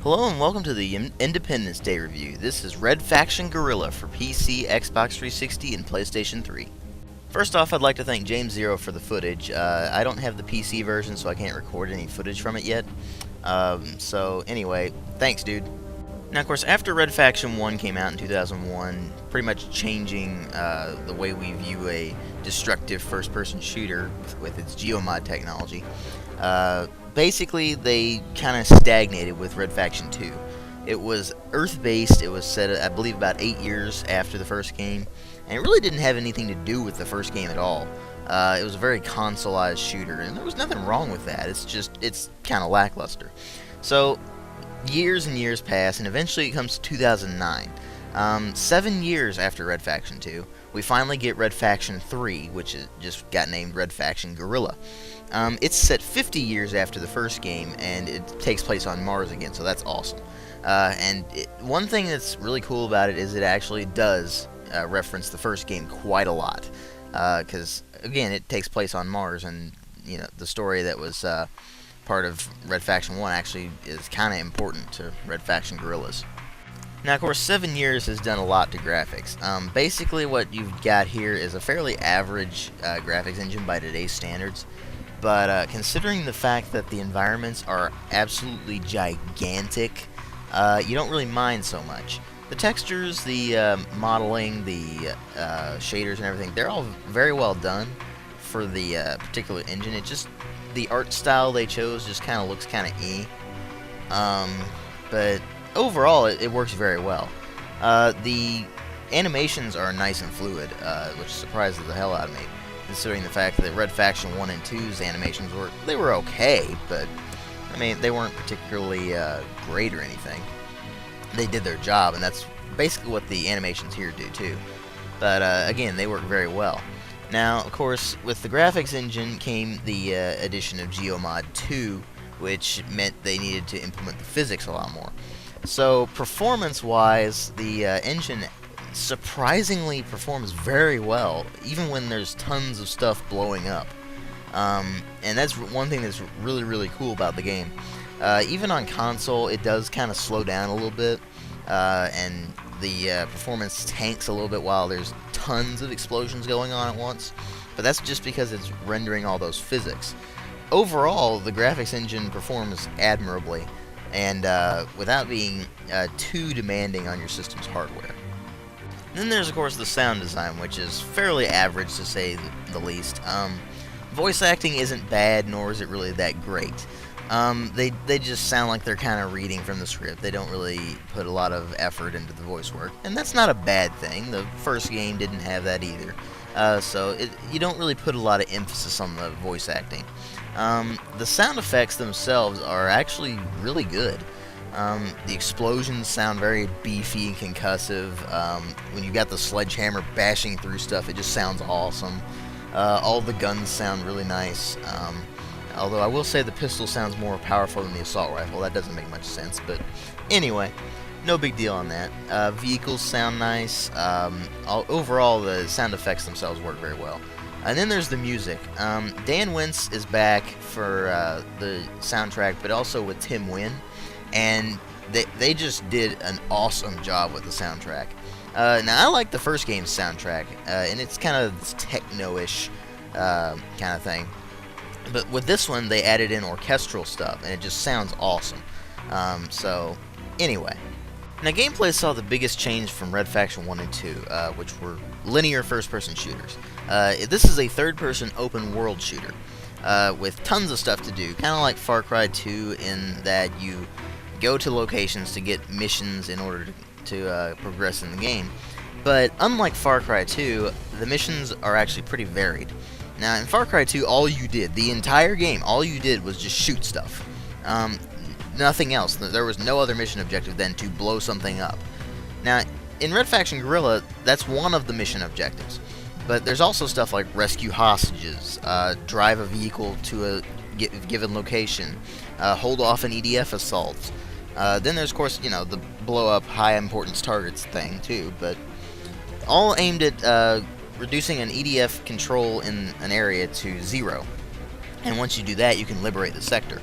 Hello and welcome to the Independence Day review. This is Red Faction Guerrilla for PC, Xbox 360, and PlayStation 3. First off, I'd like to thank James Zero for the footage. I don't have the PC version, so I can't record any footage from it yet. So anyway, thanks, dude. Now, of course, after Red Faction 1 came out in 2001, pretty much changing the way we view a destructive first-person shooter with its geomod technology, basically, they kind of stagnated with Red Faction 2. It was Earth-based. It was set, I believe, about 8 years after the first game, and it really didn't have anything to do with the first game at all. It was a very consoleized shooter, and there was nothing wrong with that. It's kind of lackluster. So, years and years pass, and eventually it comes to 2009. 7 years after Red Faction 2, we finally get Red Faction 3, which just got named Red Faction Guerrilla. It's set 50 years after the first game, and it takes place on Mars again, so that's awesome. One thing that's really cool about it is it actually does reference the first game quite a lot, because, again, it takes place on Mars, and, you know, the story that was part of Red Faction 1 actually is kind of important to Red Faction Guerrillas. Now, of course, 7 years has done a lot to graphics. Basically, what you've got here is a fairly average graphics engine by today's standards, but considering the fact that the environments are absolutely gigantic, you don't really mind so much. The textures, the modeling, the shaders and everything, they're all very well done for the particular engine. The art style they chose just kind of looks kind of but overall it works very well. The animations are nice and fluid, which surprises the hell out of me, considering the fact that Red Faction 1 and 2's animations were okay, but I mean, they weren't particularly great or anything. They did their job, and that's basically what the animations here do too. But again, they work very well. Now, of course, with the graphics engine came the addition of Geomod 2, which meant they needed to implement the physics a lot more. So, performance-wise, the engine surprisingly performs very well, even when there's tons of stuff blowing up. And that's one thing that's really, really cool about the game. Even on console, it does kind of slow down a little bit, and the performance tanks a little bit while there's tons of explosions going on at once, but that's just because it's rendering all those physics. Overall, the graphics engine performs admirably, and without being too demanding on your system's hardware. Then there's, of course, the sound design, which is fairly average, to say the least. Voice acting isn't bad, nor is it really that great. They just sound like they're kind of reading from the script. They don't really put a lot of effort into the voice work, and that's not a bad thing. The first game didn't have that either. So you don't really put a lot of emphasis on the voice acting. The sound effects themselves are actually really good. The explosions sound very beefy and concussive. When you got the sledgehammer bashing through stuff, it just sounds awesome. All the guns sound really nice. Although I will say the pistol sounds more powerful than the assault rifle. That doesn't make much sense, but anyway, no big deal on that. Vehicles sound nice. Overall, the sound effects themselves work very well. And then there's the music. Dan Wentz is back for the soundtrack, but also with Tim Wynn, and they just did an awesome job with the soundtrack. Now, I like the first game's soundtrack, and it's kind of techno-ish kind of thing. But with this one, they added in orchestral stuff, and it just sounds awesome. So, anyway. Now, gameplay saw the biggest change from Red Faction 1 and 2, which were linear first-person shooters. This is a third-person open-world shooter, with tons of stuff to do, kind of like Far Cry 2 in that you go to locations to get missions in order to progress in the game. But unlike Far Cry 2, the missions are actually pretty varied. Now, in Far Cry 2, the entire game, all you did was just shoot stuff. Nothing else. There was no other mission objective than to blow something up. Now, in Red Faction Guerrilla, that's one of the mission objectives. But there's also stuff like rescue hostages, drive a vehicle to a given location, hold off an EDF assault. Then there's, of course, the blow up high importance targets thing, too. But all aimed at reducing an EDF control in an area to 0. And once you do that, you can liberate the sector.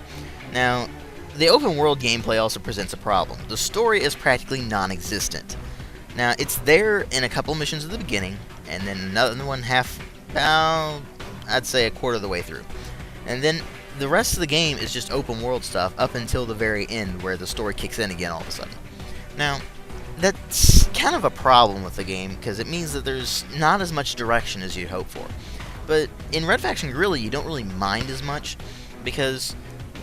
Now, the open world gameplay also presents a problem. The story is practically non-existent. Now, it's there in a couple missions at the beginning, and then another one I'd say a quarter of the way through. And then the rest of the game is just open world stuff up until the very end, where the story kicks in again all of a sudden. Now, that's kind of a problem with the game, because it means that there's not as much direction as you'd hope for. But in Red Faction Guerrilla, you don't really mind as much, because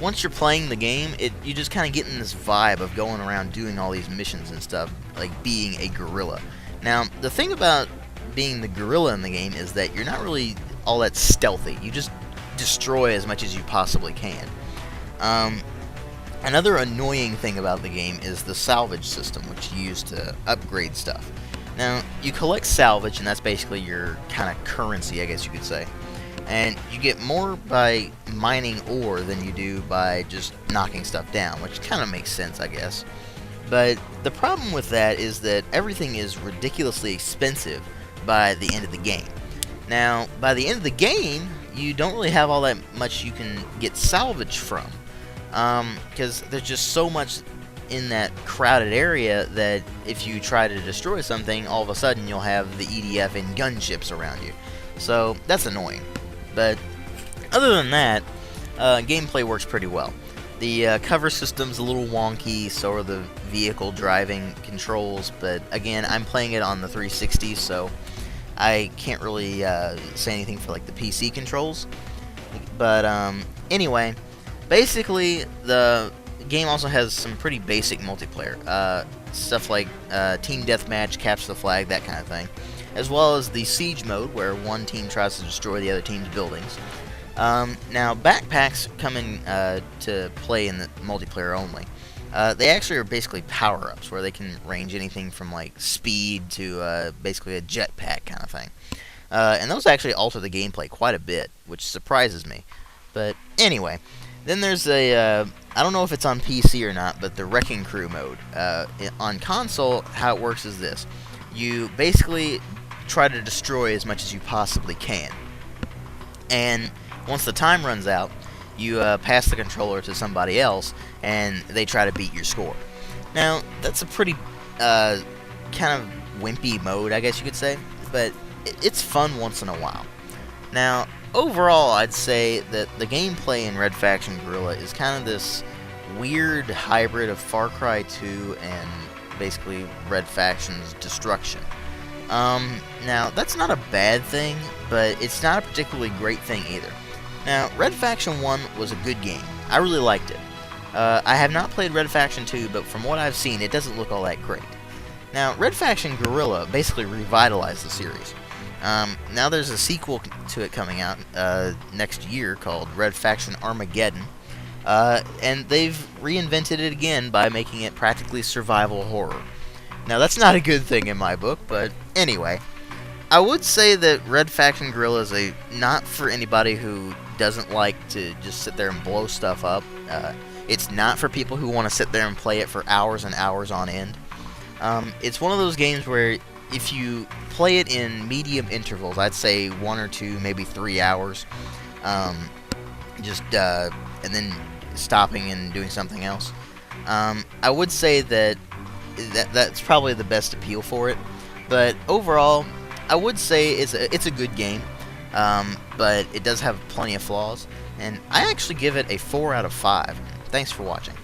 once you're playing the game, you just kind of get in this vibe of going around doing all these missions and stuff, like being a guerrilla. Now, the thing about being the guerrilla in the game is that you're not really all that stealthy. You just destroy as much as you possibly can. Another annoying thing about the game is the salvage system, which you use to upgrade stuff. Now, you collect salvage, and that's basically your kind of currency, I guess you could say. And you get more by mining ore than you do by just knocking stuff down, which kind of makes sense, I guess. But the problem with that is that everything is ridiculously expensive by the end of the game. Now, by the end of the game, you don't really have all that much you can get salvage from, because there's just so much in that crowded area that if you try to destroy something, all of a sudden you'll have the EDF and gunships around you. So that's annoying. But other than that, gameplay works pretty well. The cover system's a little wonky, so are the vehicle driving controls, but again, I'm playing it on the 360, so I can't really say anything for like the PC controls. But anyway, basically the game also has some pretty basic multiplayer stuff like team deathmatch, capture the flag, that kind of thing, as well as the siege mode where one team tries to destroy the other team's buildings. Now, backpacks come in to play in the multiplayer only. They actually are basically power-ups where they can range anything from like speed to basically a jetpack kind of thing. And those actually alter the gameplay quite a bit, which surprises me. But anyway, then there's a I don't know if it's on PC or not, but the Wrecking Crew mode. On console, how it works is this. You basically try to destroy as much as you possibly can. And once the time runs out, you pass the controller to somebody else, and they try to beat your score. Now, that's a pretty kind of wimpy mode, I guess you could say, but it's fun once in a while. Now, overall, I'd say that the gameplay in Red Faction Guerrilla is kind of this weird hybrid of Far Cry 2 and basically Red Faction's Destruction. Now, that's not a bad thing, but it's not a particularly great thing either. Now, Red Faction 1 was a good game. I really liked it. I have not played Red Faction 2, but from what I've seen, it doesn't look all that great. Now, Red Faction Guerrilla basically revitalized the series. Now there's a sequel to it coming out next year called Red Faction Armageddon. And they've reinvented it again by making it practically survival horror. Now, that's not a good thing in my book, but anyway. I would say that Red Faction Guerrilla is not for anybody who doesn't like to just sit there and blow stuff up. It's not for people who want to sit there and play it for hours and hours on end. It's one of those games where if you play it in medium intervals, I'd say 1 or 2, maybe 3 hours, and then stopping and doing something else, I would say that's probably the best appeal for it. But overall, I would say it's a good game, but it does have plenty of flaws, and I actually give it a 4 out of 5. Thanks for watching.